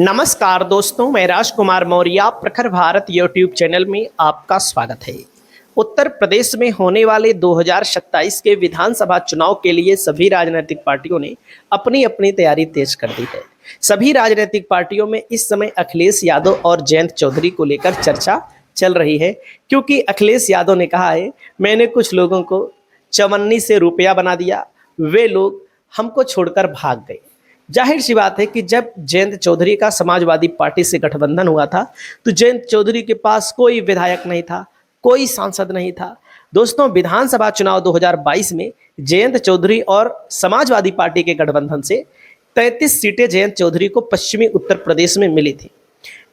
नमस्कार दोस्तों, मैं राजकुमार मौर्य प्रखर भारत यूट्यूब चैनल में आपका स्वागत है। उत्तर प्रदेश में होने वाले 2027 के विधानसभा चुनाव के लिए सभी राजनीतिक पार्टियों ने अपनी अपनी तैयारी तेज कर दी है। सभी राजनीतिक पार्टियों में इस समय अखिलेश यादव और जयंत चौधरी को लेकर चर्चा चल रही है, क्योंकि अखिलेश यादव ने कहा है, मैंने कुछ लोगों को चवन्नी से रुपया बना दिया, वे लोग हमको छोड़कर भाग गए। जाहिर सी बात है कि जब जयंत चौधरी का समाजवादी पार्टी से गठबंधन हुआ था तो जयंत चौधरी के पास कोई विधायक नहीं था, कोई सांसद नहीं था। दोस्तों, विधानसभा चुनाव 2022 में जयंत चौधरी और समाजवादी पार्टी के गठबंधन से 33 सीटें जयंत चौधरी को पश्चिमी उत्तर प्रदेश में मिली थी।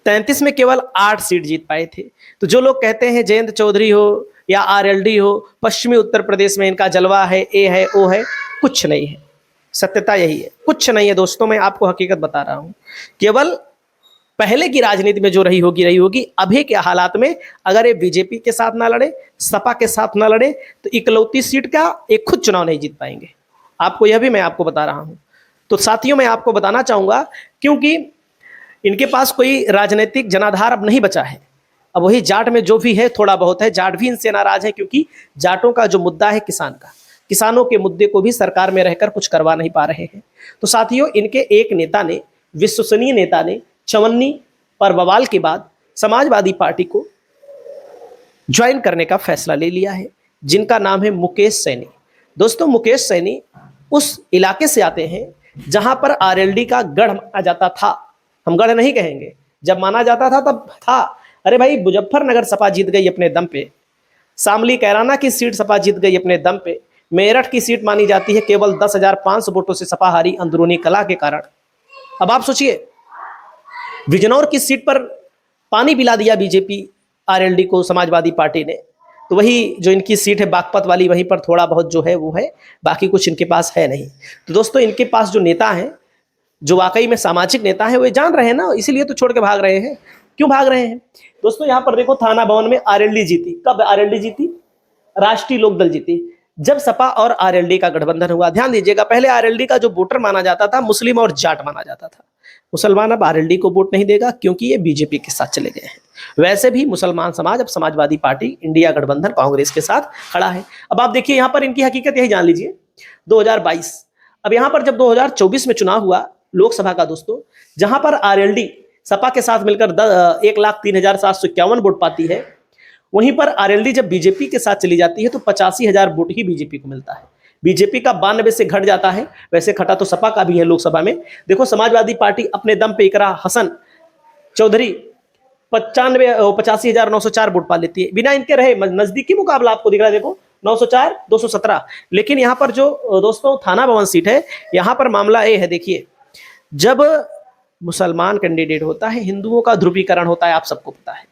33 में केवल 8 सीट जीत पाए थे। तो जो लोग कहते हैं जयंत चौधरी हो या आरएलडी हो, पश्चिमी उत्तर प्रदेश में इनका जलवा है, ए है, ओ है, कुछ नहीं है। सत्यता यही है, कुछ नहीं है दोस्तों। मैं आपको हकीकत बता रहा हूं। केवल पहले की राजनीति में जो रही होगी, अभी के हालात में अगर ये बीजेपी के साथ ना लड़े, सपा के साथ ना लड़े, तो इकलौती सीट का एक खुद चुनाव नहीं जीत पाएंगे। आपको यह भी मैं आपको बता रहा हूं। तो साथियों, मैं आपको बताना चाहूंगा, क्योंकि इनके पास कोई राजनीतिक जनाधार अब नहीं बचा है। अब वही जाट में जो भी है थोड़ा बहुत है। जाट भी इनसे नाराज है, क्योंकि जाटों का जो मुद्दा है किसानों के मुद्दे को भी सरकार में रहकर कुछ करवा नहीं पा रहे हैं। तो साथियों, इनके एक नेता ने, विश्वसनीय नेता ने, चवन्नी पर बवाल के बाद समाजवादी पार्टी को ज्वाइन करने का फैसला ले लिया है, जिनका नाम है मुकेश सैनी। दोस्तों, मुकेश सैनी उस इलाके से आते हैं जहां पर आरएलडी का गढ़ माना जाता था। हम गढ़ नहीं कहेंगे, जब माना जाता था तब था। अरे भाई, मुजफ्फरनगर सपा जीत गई अपने दम पे, शामली कैराना की सीट सपा जीत गई अपने दम पे, मेरठ की सीट मानी जाती है केवल 10,500 वोटों से सपा हारी अंदरूनी कला के कारण। अब आप सोचिए, बिजनौर की सीट पर पानी पिला दिया बीजेपी आरएलडी को, समाजवादी पार्टी ने। तो वही जो इनकी सीट है बागपत वाली, वहीं पर थोड़ा बहुत जो है वो है, बाकी कुछ इनके पास है नहीं। तो दोस्तों, इनके पास जो नेता हैं, जो वाकई में सामाजिक नेता है, वे जान रहे हैं ना, इसीलिए तो छोड़ के भाग रहे हैं। क्यों भाग रहे हैं दोस्तों? यहां पर देखो, थाना भवन में आरएलडी जीती। कब आरएलडी जीती? राष्ट्रीय लोकदल जीती, जब सपा और आरएलडी का गठबंधन हुआ। ध्यान दीजिएगा, पहले आरएलडी का जो वोटर माना जाता था मुस्लिम और जाट माना जाता था। मुसलमान अब आरएलडी को वोट नहीं देगा, क्योंकि ये बीजेपी के साथ चले गए हैं। वैसे भी मुसलमान समाज अब समाजवादी पार्टी, इंडिया गठबंधन, कांग्रेस के साथ खड़ा है। अब आप देखिए, यहां पर इनकी हकीकत यही जान लीजिए। 2022, अब यहां पर जब 2024 में चुनाव हुआ लोकसभा का दोस्तों, जहां पर आरएलडी सपा के साथ मिलकर 1,03,751 वोट पाती है, वहीं पर आरएलडी जब बीजेपी के साथ चली जाती है तो 85,000 वोट ही बीजेपी को मिलता है। बीजेपी का 92 से घट जाता है। वैसे घटा तो सपा का भी है लोकसभा में। देखो, समाजवादी पार्टी अपने दम पे इकरा हसन चौधरी 85,904 वोट पा लेती है, बिना इनके रहे। नजदीकी मुकाबला आपको दिख रहा है, देखो 904, 217। लेकिन यहां पर जो दोस्तों थाना भवन सीट है, यहां पर मामला ये है, देखिए, जब मुसलमान कैंडिडेट होता है, हिंदुओं का ध्रुवीकरण होता है, आप सबको पता है।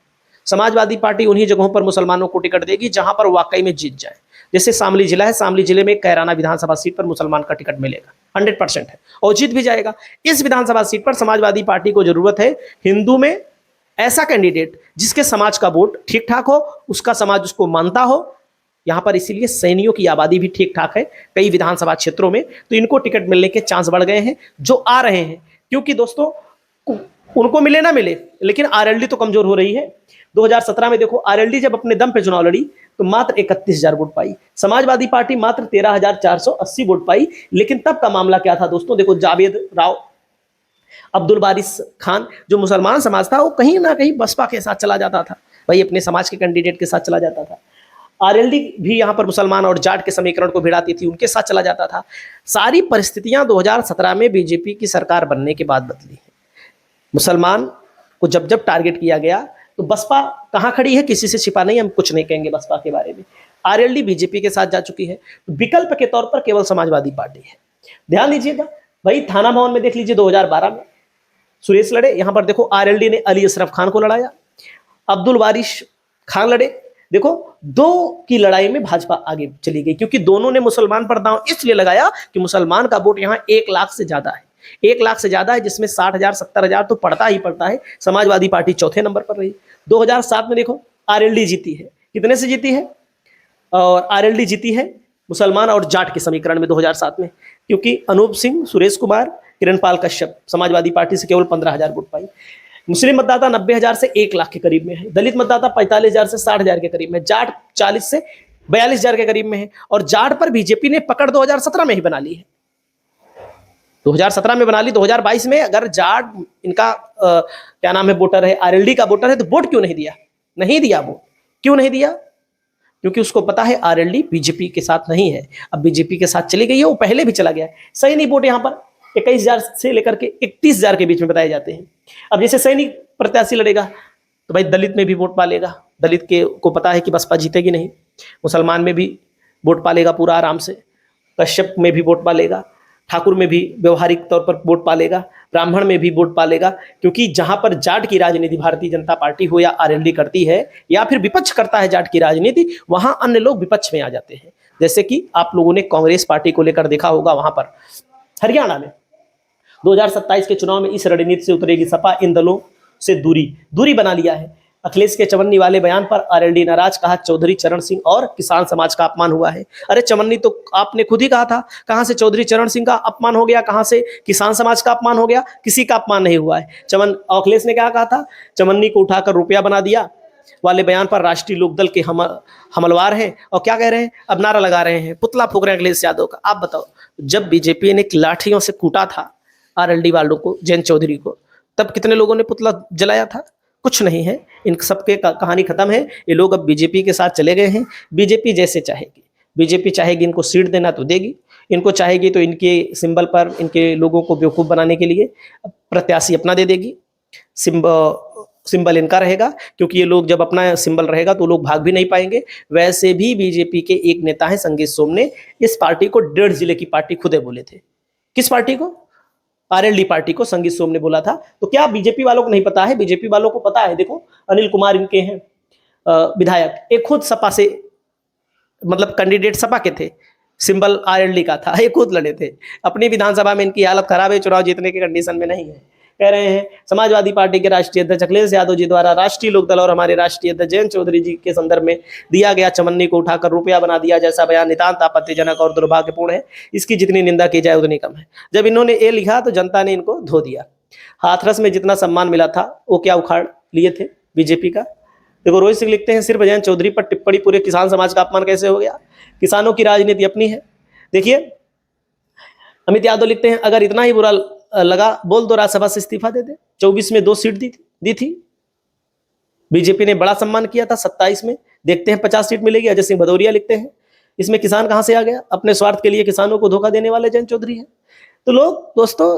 समाजवादी पार्टी उन्हीं जगहों पर मुसलमानों को टिकट देगी जहां पर वाकई में जीत जाए। जैसे शामली जिला है, शामली जिले में कैराना विधानसभा सीट पर मुसलमान का टिकट मिलेगा, 100% है, और जीत भी जाएगा। इस विधानसभा सीट पर समाजवादी पार्टी को जरूरत है हिंदू में ऐसा कैंडिडेट जिसके समाज का वोट ठीक ठाक हो, उसका समाज उसको मानता हो। यहां पर इसीलिए सैनियों की आबादी भी ठीक ठाक है कई विधानसभा क्षेत्रों में, तो इनको टिकट मिलने के चांस बढ़ गए हैं, जो आ रहे हैं। क्योंकि दोस्तों, उनको मिले ना मिले, लेकिन आरएलडी तो कमजोर हो रही है। 2017 में देखो, आरएलडी जब अपने दम पे चुनाव लड़ी तो मात्र 31,000 वोट पाई। समाजवादी पार्टी मात्र 13,480 वोट पाई। लेकिन तब का मामला क्या था दोस्तों? देखो, जावेद राव, अब्दुल बारिस खान, जो मुसलमान समाज था, वो कहीं ना कहीं बसपा के साथ चला जाता था, वही अपने समाज के कैंडिडेट के साथ चला जाता था। आरएलडी भी यहां पर मुसलमान और जाट के समीकरण को भिड़ाती थी, उनके साथ चला जाता था। सारी परिस्थितियां 2017 में बीजेपी की सरकार बनने के बाद बदली है। मुसलमान को जब जब टारगेट किया गया तो बसपा कहां खड़ी है, किसी से छिपा नहीं, हम कुछ नहीं कहेंगे बसपा के बारे में। आरएलडी बीजेपी के साथ जा चुकी है। विकल्प के तौर पर केवल समाजवादी पार्टी है। ध्यान दीजिएगा भाई, थाना भवन में देख लीजिए, 2012 में सुरेश लड़े। यहां पर देखो, आरएलडी ने अली अशरफ खान को लड़ाया, अब्दुल वारिस खान लड़े। देखो, दो की लड़ाई में भाजपा आगे चली गई, क्योंकि दोनों ने मुसलमान पर दांव इसलिए लगाया कि मुसलमान का वोट यहां 1 लाख से ज्यादा है, 1 लाख से ज्यादा है, जिसमें 60,000, 70,000 तो पड़ता ही पड़ता है। समाजवादी पार्टी चौथे नंबर पर रही। 2007 में देखो, आरएलडी जीती है। कितने से जीती है? और आरएलडी जीती है मुसलमान और जाट के समीकरण में 2007 में, क्योंकि अनूप सिंह, सुरेश कुमार, किरणपाल कश्यप समाजवादी पार्टी से केवल 15,000 वोट पाई। मुस्लिम मतदाता 90,000 से 1 लाख के करीब में है। दलित मतदाता 45,000 से 60,000 के करीब में, जाट 40 से 42,000 के करीब में है। और जाट पर बीजेपी ने पकड़ 2017 में ही बना ली है, 2017 में बना ली। 2022 में अगर जाट इनका क्या नाम है वोटर है, आरएलडी का वोटर है, तो वोट क्यों नहीं दिया? नहीं दिया। वो क्यों नहीं दिया? क्योंकि उसको पता है आरएलडी बीजेपी के साथ नहीं है। अब बीजेपी के साथ चली गई है, वो पहले भी चला गया है। सही नहीं वोट यहाँ पर 21,000 से लेकर के 31,000 के बीच में बताए जाते हैं। अब जैसे सैनिक प्रत्याशी लड़ेगा तो भाई दलित में भी वोट पालेगा, दलित के को पता है कि बसपा जीतेगी नहीं। मुसलमान में भी वोट पालेगा पूरा आराम से, कश्यप में भी वोट पालेगा, ठाकुर में भी व्यवहारिक तौर पर वोट पालेगा, ब्राह्मण में भी वोट पालेगा। क्योंकि जहां पर जाट की राजनीति भारतीय जनता पार्टी हो या आरएलडी करती है या फिर विपक्ष करता है जाट की राजनीति, वहां अन्य लोग विपक्ष में आ जाते हैं। जैसे कि आप लोगों ने कांग्रेस पार्टी को लेकर देखा होगा, वहां पर हरियाणा में 2027 के चुनाव में इस रणनीति से उतरेगी सपा, इन दलों से दूरी बना लिया है। अखिलेश के चवन्नी वाले बयान पर आरएलडी नाराज, कहा चौधरी चरण सिंह और किसान समाज का अपमान हुआ है। अरे चवन्नी तो आपने खुद ही कहा था, कहां से चौधरी चरण सिंह का अपमान हो गया, कहां से किसान समाज का अपमान हो गया? किसी का अपमान नहीं हुआ है। अखिलेश ने क्या कहा था? चवन्नी को उठाकर रुपया बना दिया वाले बयान पर राष्ट्रीय लोकदल के हमलवार हैं और क्या कह रहे हैं? अब नारा लगा रहे हैं, पुतला फूंक रहे हैं अखिलेश यादव का। आप बताओ, जब बीजेपी ने लाठियों से कूटा था आरएलडी वालों को, जयंत चौधरी को, तब कितने लोगों ने पुतला जलाया था? कुछ नहीं है। इन सबके कहानी खत्म है। ये लोग अब बीजेपी के साथ चले गए हैं। बीजेपी जैसे चाहेगी, बीजेपी चाहेगी इनको सीट देना तो देगी, इनको चाहेगी तो इनके सिंबल पर इनके लोगों को बेवकूफ़ बनाने के लिए प्रत्याशी अपना दे देगी। सिंबल इनका रहेगा, क्योंकि ये लोग जब अपना सिंबल रहेगा तो लोग भाग भी नहीं पाएंगे। वैसे भी बीजेपी के एक नेता है संगीत सोम ने इस पार्टी को 1.5 जिले की पार्टी खुदे बोले थे। किस पार्टी को? आरएलडी पार्टी को संगीत सोम ने बोला था। तो क्या बीजेपी वालों को नहीं पता है? बीजेपी वालों को पता है। देखो, अनिल कुमार इनके हैं विधायक, एक खुद सपा से, मतलब कैंडिडेट सपा के थे, सिंबल आरएलडी का था, ये खुद लड़े थे। अपनी विधानसभा में इनकी हालत खराब है, चुनाव जीतने के कंडीशन में नहीं है। कह रहे हैं समाजवादी पार्टी के राष्ट्रीय अध्यक्ष अखिलेश यादव जी द्वारा राष्ट्रीय लोकदल और हमारे राष्ट्रीय अध्यक्ष जयंत चौधरी जी के संदर्भ में दिया गया चवन्नी को उठाकर रुपया बना दिया जैसा बयान नितांत आपत्तिजनक और दुर्भाग्यपूर्ण है। इसकी जितनी निंदा की जाए उतनी कम है। जब इन्होंने ये लिखा तो जनता ने इनको धो दिया। हाथरस में जितना सम्मान मिला था वो क्या उखाड़ लिए थे बीजेपी का? देखो, रोहित सिंह लिखते हैं, सिर्फ जयंत चौधरी पर टिप्पणी पूरे किसान समाज का अपमान कैसे हो गया? किसानों की राजनीति अपनी है। देखिए, अमित यादव लिखते हैं, अगर इतना ही बुरा लगा बोल दो राज्यसभा से इस्तीफा दे दे। 24 में 2 सीट दी थी। बीजेपी ने बड़ा सम्मान किया था। 27 में देखते हैं 50 सीट मिलेगी। अजय सिंह भदौरिया लिखते हैं, इसमें किसान कहां से आ गया? अपने स्वार्थ के लिए किसानों को धोखा देने वाले जयंत चौधरी हैं। तो लोग दोस्तों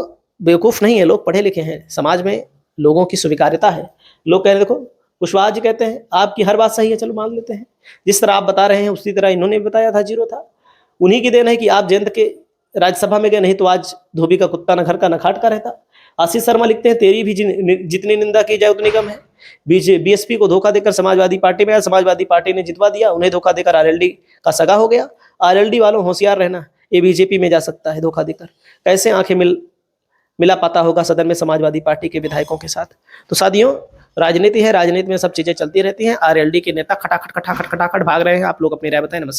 बेवकूफ नहीं है, लोग पढ़े लिखे हैं। समाज में लोगों की स्वीकार्यता है। लोग कह रहे, देखो कुशवाहा जी कहते हैं आपकी हर बात सही है, चलो मान लेते हैं। जिस तरह आप बता रहे हैं उसी तरह इन्होंने भी बताया था, 0 था। उन्हीं की देन है कि आप जयंत के राज्यसभा में गए, नहीं तो आज धोबी का कुत्ता न घर का न खाट का रहता। आशीष शर्मा लिखते हैं, तेरी भी जितनी निंदा की जाए उतनी कम है। बीएसपी को धोखा देकर समाजवादी पार्टी में आया, समाजवादी पार्टी ने जितवा दिया, उन्हें धोखा देकर आरएलडी का सगा हो गया। आरएलडी वालों होशियार रहना, ये बीजेपी में जा सकता है धोखा देकर। कैसे आंखें मिला पाता होगा सदन में समाजवादी पार्टी के विधायकों के साथ। तो साथियों, राजनीति है, राजनीति में सब चीजें चलती रहती हैं। आरएलडी के नेता खटाखट भाग रहे हैं। आप लोग अपनी राय बताएं। नमस्कार।